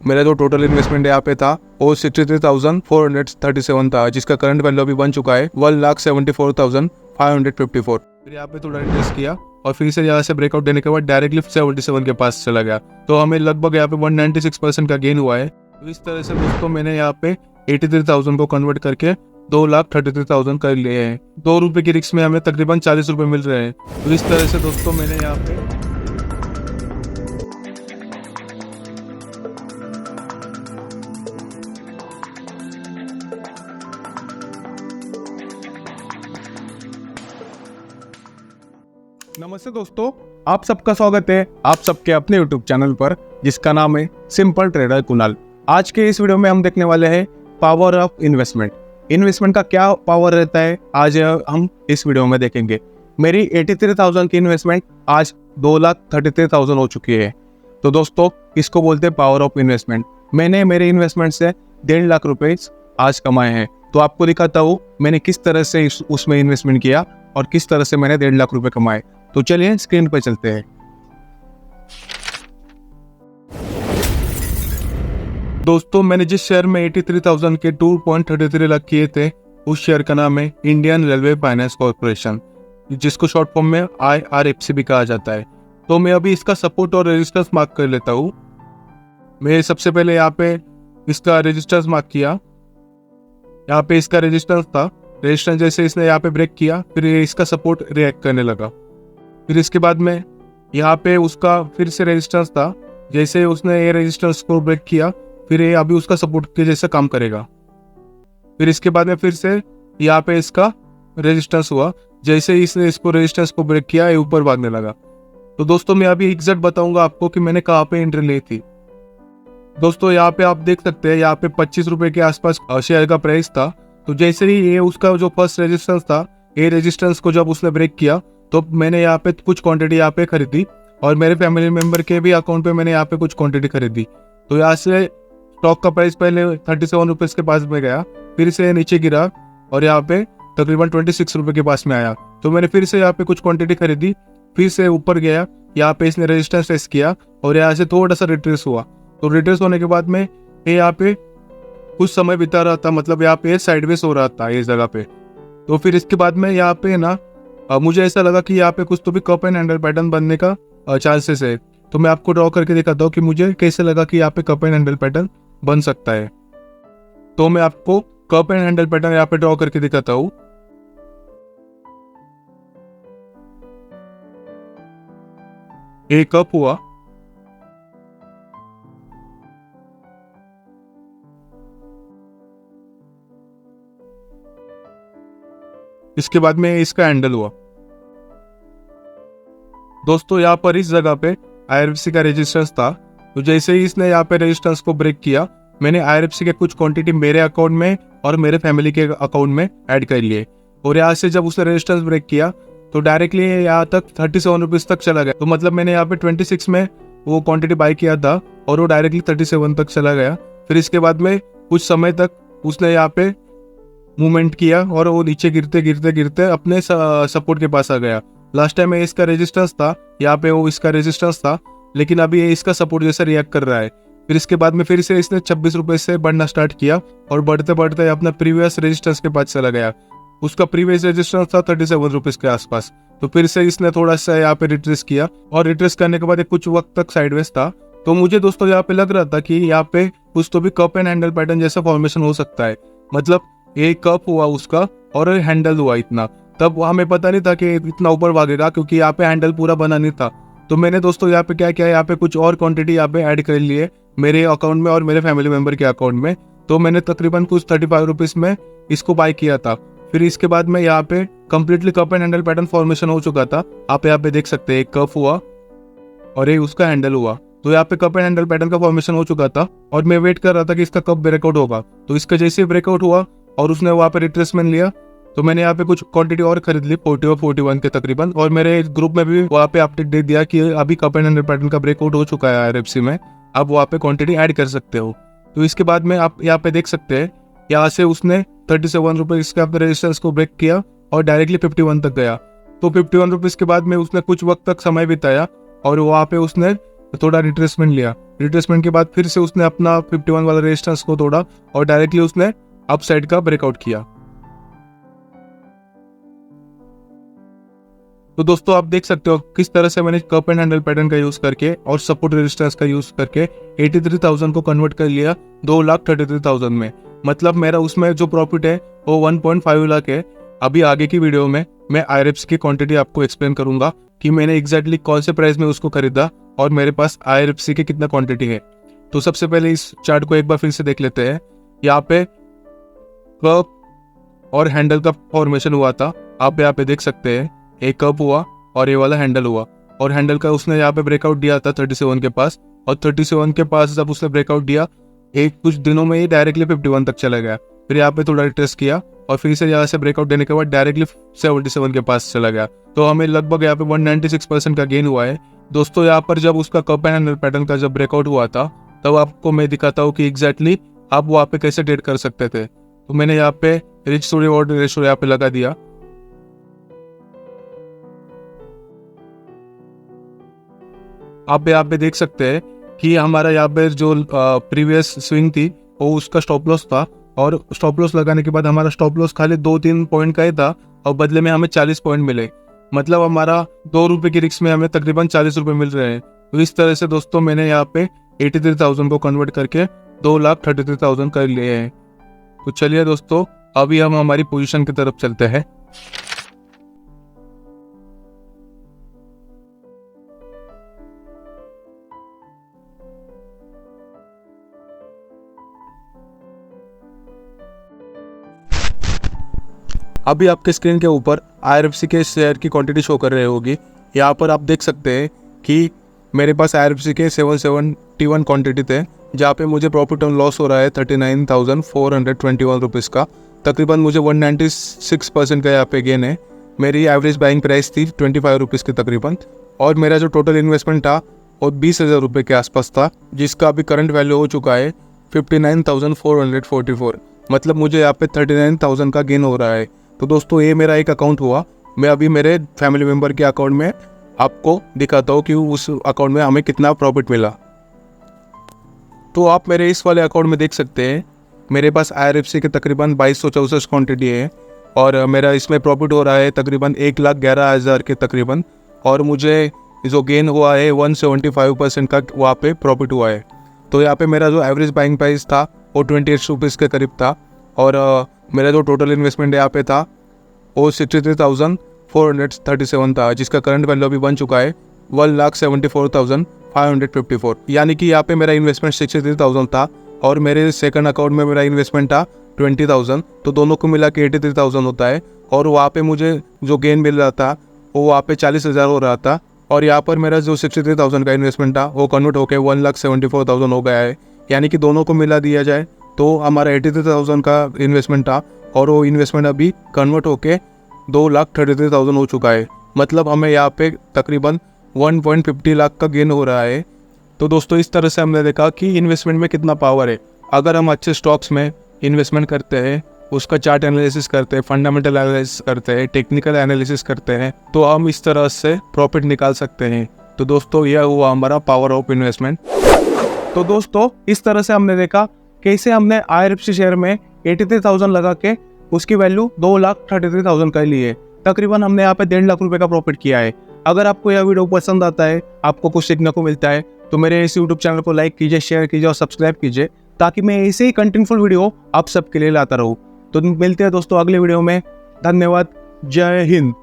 मेरा जो total investment यहाँ पे था वो 63,437 था, जिसका करंट वैल्यू अभी बन चुका है 1,74,554। फिर यहाँ पे थोड़ा इन्वेस्ट किया और फिर से यहाँ से ब्रेकआउट देने के बाद डायरेक्टली 77 के पास चला गया, तो हमें लगभग यहाँ पे 196% का गेन हुआ है। तो इस तरह से दोस्तों मैंने यहाँ पे 83,000 को कन्वर्ट करके 2,33,000 कर लिए हैं। 2 रुपए की रिस्क में हमें तकरीबन 40 रुपए मिल रहे हैं। तो इस तरह से दोस्तों मैंने यहाँ पे नमस्ते दोस्तों, आप सबका स्वागत है आप सबके अपने YouTube चैनल पर जिसका नाम है सिंपल ट्रेडर कुणाल। आज के इस वीडियो में हम देखने वाले हैं पावर ऑफ इन्वेस्टमेंट। इन्वेस्टमेंट का क्या पावर रहता है आज हम इस वीडियो में देखेंगे। मेरी 83,000 की इन्वेस्टमेंट आज 2,33,000 हो चुकी है। तो दोस्तों इसको बोलते हैं पावर ऑफ इन्वेस्टमेंट। मैंने मेरे इन्वेस्टमेंट से 1.5 लाख रुपए आज कमाए हैं। तो आपको दिखाता हूँ मैंने किस तरह से उसमें इन्वेस्टमेंट किया और किस तरह से मैंने 1.5 लाख रुपए कमाए। तो चलिए स्क्रीन पर चलते हैं। दोस्तों मैंने जिस शेयर में 83,000 के 2.33 लाख किए थे उस शेयर का नाम है इंडियन रेलवे फाइनेंस कॉर्पोरेशन, जिसको शॉर्ट फॉर्म में IRFC भी कहा जाता है। तो मैं अभी इसका सपोर्ट और रेजिस्टेंस मार्क कर लेता हूँ। मैं सबसे पहले यहाँ पे इसका रेजिस्टेंस मार्क किया। यहाँ पे इसका रेजिस्टेंस था, रेजिस्टेंस जैसे इसने यहाँ पे ब्रेक किया फिर इसका सपोर्ट रिएक्ट करने लगा। फिर इसके बाद में यहाँ पे उसका फिर से रेजिस्टेंस था, जैसे उसने ये रेजिस्टेंस को ब्रेक किया फिर ये अभी उसका सपोर्ट के जैसे काम करेगा। फिर इसके बाद में फिर से यहाँ पे इसका रेजिस्टेंस हुआ, जैसे इसने इसको रेजिस्टेंस को ब्रेक किया ये ऊपर भागने लगा। तो दोस्तों मैं अभी एग्जैक्ट बताऊंगा आपको कि मैंने कहाँ पे एंट्री ली थी। दोस्तों यहाँ पे आप देख सकते हैं यहाँ पे 25 रुपए के आसपास शेयर का प्राइस था। तो जैसे ही ये उसका जो फर्स्ट रेजिस्टेंस था, ये रेजिस्टेंस को जब उसने ब्रेक किया तो मैंने यहाँ पे कुछ क्वांटिटी यहाँ पे खरीदी और मेरे फैमिली मेंबर के भी अकाउंट पे मैंने यहाँ पे कुछ क्वांटिटी खरीदी। तो यहाँ से स्टॉक का प्राइस पहले 37 रुपीज के पास में गया, फिर से नीचे गिरा और यहाँ पे तकरीबन 26 रुपए के पास में आया। तो मैंने फिर से यहाँ पे कुछ क्वांटिटी खरीदी, फिर से ऊपर गया, यहाँ पे इसने रेजिस्टेंस टेस्ट किया और यहाँ से थोड़ा सा रिट्रेस हुआ। तो रिट्रेस होने के बाद में ये यहाँ पे कुछ समय बिता रहा था, मतलब यहाँ पे साइडवेज हो रहा था इस जगह पे। तो फिर इसके बाद में यहाँ पे ना मुझे ऐसा लगा कि यहाँ पे कुछ तो भी कप एंड हैंडल पैटर्न बनने का चांसेस है। तो मैं आपको ड्रॉ करके दिखाता हूँ कि मुझे कैसे लगा कि यहाँ पे कप एंड हैंडल पैटर्न बन सकता है। तो मैं आपको कप एंड हैंडल पैटर्न यहाँ पे ड्रॉ करके दिखाता हूँ। एक कप हुआ, इसके बाद में इसका हैंडल हुआ। दोस्तों यहाँ पर इस जगह पे IRFC का रेजिस्टेंस था। तो जैसे ही इसने यहाँ पे रेजिस्टेंस को ब्रेक किया, मैंने IRFC के कुछ क्वांटिटी मेरे अकाउंट में और मेरे फैमिली के अकाउंट में ऐड कर लिए। और यहाँ से जब उसने रेजिस्टेंस ब्रेक किया तो डायरेक्टली यहाँ तक 37 रुपीज तक चला गया। तो मतलब मैंने यहाँ पे 26 में वो क्वांटिटी बाय किया था और वो डायरेक्टली 37 तक चला गया। फिर इसके बाद में कुछ समय तक उसने यहाँ पे मूवमेंट किया और वो नीचे गिरते गिरते गिरते अपने सपोर्ट के पास आ गया। लास्ट टाइम में इसका रेजिस्टेंस था, यहाँ पे वो इसका रेजिस्टेंस था, लेकिन अभी ये इसका सपोर्ट जैसा रिएक्ट कर रहा है। फिर इसके बाद में फिर से इसने 26 रुपए से बढ़ना स्टार्ट किया और बढ़ते बढ़ते अपना प्रीवियस रेजिस्टेंस के पास चला गया। उसका प्रीवियस रेजिस्टेंस था 37 रुपीज के आसपास। तो फिर से इसने थोड़ा सा यहाँ पे रिट्रेस किया और रिट्रेस करने के बाद कुछ वक्त तक साइडवेज था। तो मुझे दोस्तों यहाँ पे लग रहा था कि यहाँ पे कुछ तो भी कप एंड हैंडल पैटर्न जैसा फॉर्मेशन हो सकता है। मतलब एक कप हुआ उसका और हैंडल हुआ इतना, तब हमें पता नहीं था कि इतना ऊपर भागेगा क्योंकि यहाँ पे हैंडल पूरा बना नहीं था। तो मैंने दोस्तों यहाँ पे क्या किया, यहाँ पे कुछ और क्वांटिटी यहाँ पे ऐड कर लिए मेरे अकाउंट में और मेरे फैमिली मेंबर के अकाउंट में। तो मैंने तकरीबन कुछ 35 रुपीज में इसको बाय किया था। फिर इसके बाद में यहाँ पे completely cup and handle pattern formation हो चुका था। आप यहाँ पे देख सकते हैं एक कप हुआ और ये उसका हैंडल हुआ। तो यहाँ पे कप एंड हैंडल पैटर्न का फॉर्मेशन हो चुका था और मैं वेट कर रहा था कि इसका कब ब्रेकआउट होगा। तो इसका जैसे ब्रेकआउट हुआ और उसने वहाँ पे रिट्रेसमेंट लिया तो मैंने यहाँ पे कुछ क्वांटिटी और खरीद ली 40 और 41 के तकरीबन। और मेरे ग्रुप में भी वहाँ पे अपडेट दे दिया कि अभी कप एंड हैंडल पैटर्न का ब्रेकआउट हो चुका है IRFC में, आप वहाँ पे क्वांटिटी ऐड कर सकते हो। तो इसके बाद में आप यहाँ पे देख सकते हैं यहाँ से उसने 37 रुपये इसके अपने रेजिस्टेंस को ब्रेक किया और डायरेक्टली 51 तक गया। तो 51 रुपीज के बाद में उसने कुछ वक्त तक समय बिताया और वहाँ पे उसने थोड़ा रिट्रेसमेंट लिया। रिट्रेसमेंट के बाद फिर से उसने अपना 51 वाला रेजिस्टेंस को तोड़ा और डायरेक्टली उसने अप साइड का ब्रेकआउट किया। तो दोस्तों आप देख सकते हो किस तरह से मैंने कप एंड हैंडल पैटर्न का यूज करके और सपोर्ट रेजिस्टेंस का यूज करके 83,000 को कन्वर्ट कर लिया 2,33,000 में। मतलब मेरा उसमें जो प्रॉफिट है वो 1.5 लाख है। अभी आगे की वीडियो में मैं IRFC की क्वांटिटी आपको एक्सप्लेन करूंगा कि मैंने एग्जैक्टली कौन से प्राइस में उसको खरीदा और मेरे पास IRFC की कितना क्वांटिटी है। तो सबसे पहले इस चार्ट को एक बार फिर से देख लेते हैं। यहाँ पे कप और हैंडल का फॉर्मेशन हुआ था। आप यहाँ पे देख सकते हैं एक कप हुआ और ये वाला हैंडल हुआ, और हैंडल का उसने यहाँ पे ब्रेकआउट दिया था 37 के पास, और 37 के पास जब उसने ब्रेकआउट दिया एक कुछ दिनों में ही डायरेक्टली 51 तक चला गया। फिर यहाँ पे थोड़ा रिट्रेस किया और फिर से यहाँ से ब्रेकआउट देने के बाद डायरेक्टली 77 के पास चला गया। तो हमें लगभग यहाँ पे 196% का गेन हुआ है। दोस्तों यहाँ पर जब उसका कप एंड हैंडल पैटर्न का जब ब्रेकआउट हुआ था तब आपको मैं दिखाता हूँ कि एग्जैक्टली आप वहाँ पे कैसे ट्रेड कर सकते थे। तो मैंने यहाँ पे रिस्क टू रिवॉर्ड रेशियो यहाँ पे लगा दिया। आप यहाँ पे देख सकते हैं कि हमारा यहाँ पे जो प्रीवियस स्विंग थी वो उसका स्टॉप लॉस था, और स्टॉप लॉस लगाने के बाद हमारा स्टॉप लॉस खाली 2-3 पॉइंट का ही था और बदले में हमें 40 पॉइंट मिले। मतलब हमारा 2 रुपए की रिस्क में हमें तकरीबन 40 रुपए मिल रहे हैं। तो इस तरह से दोस्तों मैंने यहाँ पे 83,000 को कन्वर्ट करके 2,33,000 कर लिए हैं। तो चलिए दोस्तों अभी हम हमारी पोजीशन की तरफ चलते हैं। अभी आपके स्क्रीन के ऊपर IRFC के शेयर की क्वांटिटी शो कर रही होगी। यहाँ पर आप देख सकते हैं कि मेरे पास IRFC के 771 क्वांटिटी थे, जहाँ पे मुझे प्रॉफिट एंड लॉस हो रहा है 39,421 रुपीज़ का। तकरीबन मुझे 196% का यहाँ पे गेन है। मेरी एवरेज बाइंग प्राइस थी 25 रुपीज़ की तकरीबन, और मेरा जो टोटल इन्वेस्टमेंट था वो 20,000 रुपये के आसपास था, जिसका अभी करंट वैल्यू हो चुका है 59,444। मतलब मुझे यहाँ पे 39,000 का गेन हो रहा है। तो दोस्तों ये मेरा एक अकाउंट हुआ। मैं अभी मेरे फैमिली मेम्बर के अकाउंट में आपको दिखाता हूँ कि उस अकाउंट में हमें कितना प्रॉफिट मिला। तो आप मेरे इस वाले अकाउंट में देख सकते हैं मेरे पास IRFC के तकरीबन 2264 क्वांटिटी है, और मेरा इसमें प्रॉफिट हो रहा है तकरीबन 1,11,000 के तकरीबन, और मुझे जो गेन हुआ है 175% का वहाँ पे प्रॉफिट हुआ है। तो यहाँ पे मेरा जो एवरेज बाइंग प्राइस था वो 28 रुपीज़ के करीब था, और मेरा जो टोटल इन्वेस्टमेंट यहाँ पे था वो 63,437 था, जिसका करंट वैल्यू अभी बन चुका है 1,74,554। यानी कि यहाँ पे मेरा इन्वेस्टमेंट 63,000 था और मेरे सेकंड अकाउंट में मेरा इन्वेस्टमेंट था 20,000। तो दोनों को मिला के 83,000 होता है, और वहाँ पे मुझे जो गेन मिल रहा था वो वहाँ पे 40,000 हो रहा था, और यहाँ पर मेरा जो 63,000 का इन्वेस्टमेंट था वो कन्वर्ट होकर 1,74,000 हो गया है। यानी कि दोनों को मिला दिया जाए तो हमारा 83,000 का इन्वेस्टमेंट था, और वो इन्वेस्टमेंट अभी कन्वर्ट होके 2,33,000 हो चुका है। मतलब हमें यहाँ पे तकरीबन 1.50 लाख का गेन हो रहा है। तो दोस्तों इस तरह से हमने देखा कि इन्वेस्टमेंट में कितना पावर है। अगर हम अच्छे स्टॉक्स में इन्वेस्टमेंट करते हैं, उसका चार्ट एनालिसिस करते हैं, फंडामेंटल एनालिसिस करते हैं, टेक्निकल एनालिसिस करते हैं, तो हम इस तरह से प्रॉफिट निकाल सकते हैं। तो दोस्तों यह हुआ हमारा पावर ऑफ इन्वेस्टमेंट। तो दोस्तों इस तरह से हमने देखा कैसे हमने IRFC शेयर में 83,000 लगा के उसकी वैल्यू 2,33,000 कर ली है। तकरीबन हमने यहाँ पे 1.5 लाख रुपए का प्रॉफिट किया है। अगर आपको यह वीडियो पसंद आता है, आपको कुछ सीखने को मिलता है, तो मेरे इस YouTube चैनल को लाइक कीजिए, शेयर कीजिए और सब्सक्राइब कीजिए, ताकि मैं ऐसे ही कंटेंटफुल वीडियो आप सबके लिए लाता रहूँ। तो मिलते हैं दोस्तों अगले वीडियो में। धन्यवाद। जय हिंद।